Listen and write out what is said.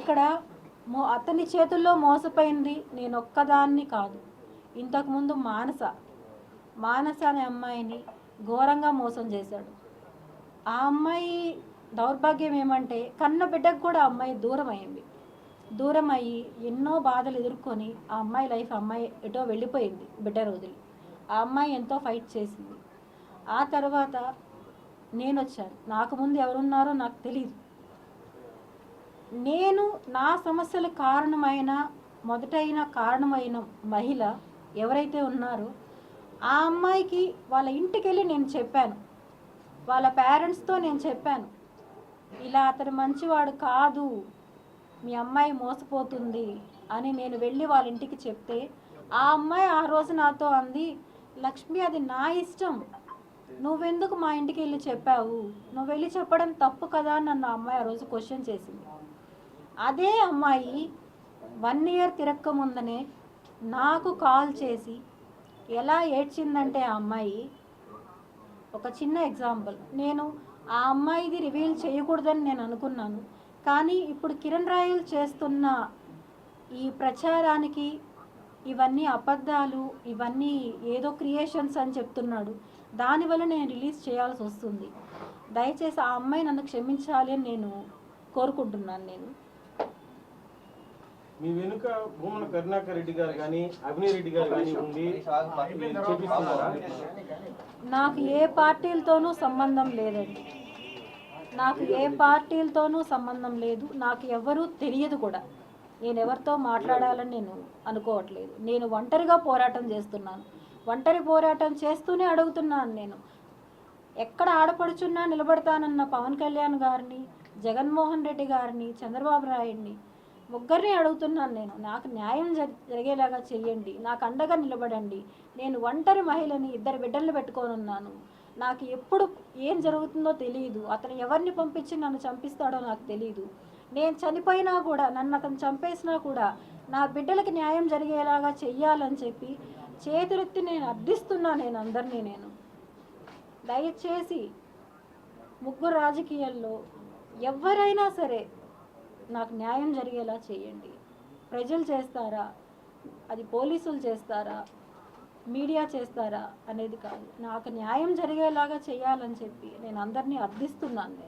ఇక్కడ అతని చేతుల్లో మోసపోయింది నేను ఒక్కదాన్ని కాదు. ఇంతకుముందు మానస అనే అమ్మాయిని ఘోరంగా మోసం చేశాడు. ఆ అమ్మాయి దౌర్భాగ్యం ఏమంటే కన్న బిడ్డకు కూడా ఆ అమ్మాయి దూరం అయ్యి ఎన్నో బాధలు ఎదుర్కొని ఆ అమ్మాయి లైఫ్ అమ్మాయి ఎటో వెళ్ళిపోయింది. బిడ్డ రోజులు ఆ అమ్మాయి ఎంతో ఫైట్ చేసింది. ఆ తర్వాత నేను వచ్చాను. నాకు ముందు ఎవరున్నారో నాకు తెలియదు. నేను నా సమస్యల మొదటైన కారణమైన మహిళ ఎవరైతే ఉన్నారో ఆ అమ్మాయికి వాళ్ళ ఇంటికి వెళ్ళి నేను చెప్పాను. వాళ్ళ పేరెంట్స్తో నేను చెప్పాను, ఇలా అతను మంచివాడు కాదు, మీ అమ్మాయి మోసపోతుంది అని నేను వెళ్ళి వాళ్ళ ఇంటికి చెప్తే ఆ అమ్మాయి ఆ రోజు నాతో అంది, లక్ష్మి అది నా ఇష్టం, నువ్వెందుకు మా ఇంటికి వెళ్ళి చెప్పావు, నువ్వు వెళ్ళి చెప్పడం తప్పు కదా అని నన్ను ఆ అమ్మాయి ఆ రోజు క్వశ్చన్ చేసింది. అదే అమ్మాయి 1 year తిరక్క ముందనే నాకు కాల్ చేసి ఎలా ఏడ్చిందంటే ఆ అమ్మాయి, ఒక చిన్న ఎగ్జాంపుల్, నేను ఆ అమ్మాయిది రివీల్ చేయకూడదని నేను అనుకున్నాను. కానీ ఇప్పుడు కిరణ్ రాయల్ చేస్తున్న ఈ ప్రచారానికి ఇవన్నీ అబద్ధాలు, ఇవన్నీ ఏదో క్రియేషన్స్ అని చెప్తున్నాడు. దానివల్ల నేను రిలీజ్ చేయాల్సి వస్తుంది. దయచేసి ఆ అమ్మాయి నన్ను క్షమించాలి అని నేను కోరుకుంటున్నాను. నేను మీ వెనుక భూమన కరుణాకర్ రెడ్డి గారు కానీ అభినయ్ రెడ్డి గారు కానీ ఉండి చేపిస్తున్నారా? నాకు ఏ పార్టీలతోనూ సంబంధం లేదండి. నాకు ఎవరూ తెలియదు కూడా. నేను ఎవరితో మాట్లాడాలని నేను అనుకోవట్లేదు. నేను ఒంటరిగా పోరాటం చేస్తున్నాను. ఒంటరి పోరాటం చేస్తూనే అడుగుతున్నాను. నేను ఎక్కడ ఆడపడుచున్నా నిలబడతానన్న పవన్ కళ్యాణ్ గారిని, జగన్మోహన్ రెడ్డి గారిని, చంద్రబాబు నాయుడిని ముగ్గురిని అడుగుతున్నాను. నాకు న్యాయం జరిగేలాగా చెయ్యండి, నాకు అండగా నిలబడండి. నేను ఒంటరి మహిళని, 2 బిడ్డలు పెట్టుకొని ఉన్నాను. నాకు ఎప్పుడు ఏం జరుగుతుందో తెలియదు. అతను ఎవరిని పంపించి నన్ను చంపిస్తాడో నాకు తెలియదు. నేను చనిపోయినా కూడా, నన్ను అతను చంపేసినా కూడా నా బిడ్డలకి న్యాయం జరిగేలాగా చెయ్యాలని చెప్పి చేతులెత్తి నేను అర్థిస్తున్నా. నేను దయచేసి ముగ్గురు రాజకీయాల్లో ఎవరైనా సరే నాకు న్యాయం జరిగేలా చేయండి. ప్రజలు చేస్తారా, అది పోలీసులు చేస్తారా, మీడియా చేస్తారా అనేది కాదు, నాకు న్యాయం జరిగేలాగా చేయాలని చెప్పి నేను అందరినీ అర్థిస్తున్నాను.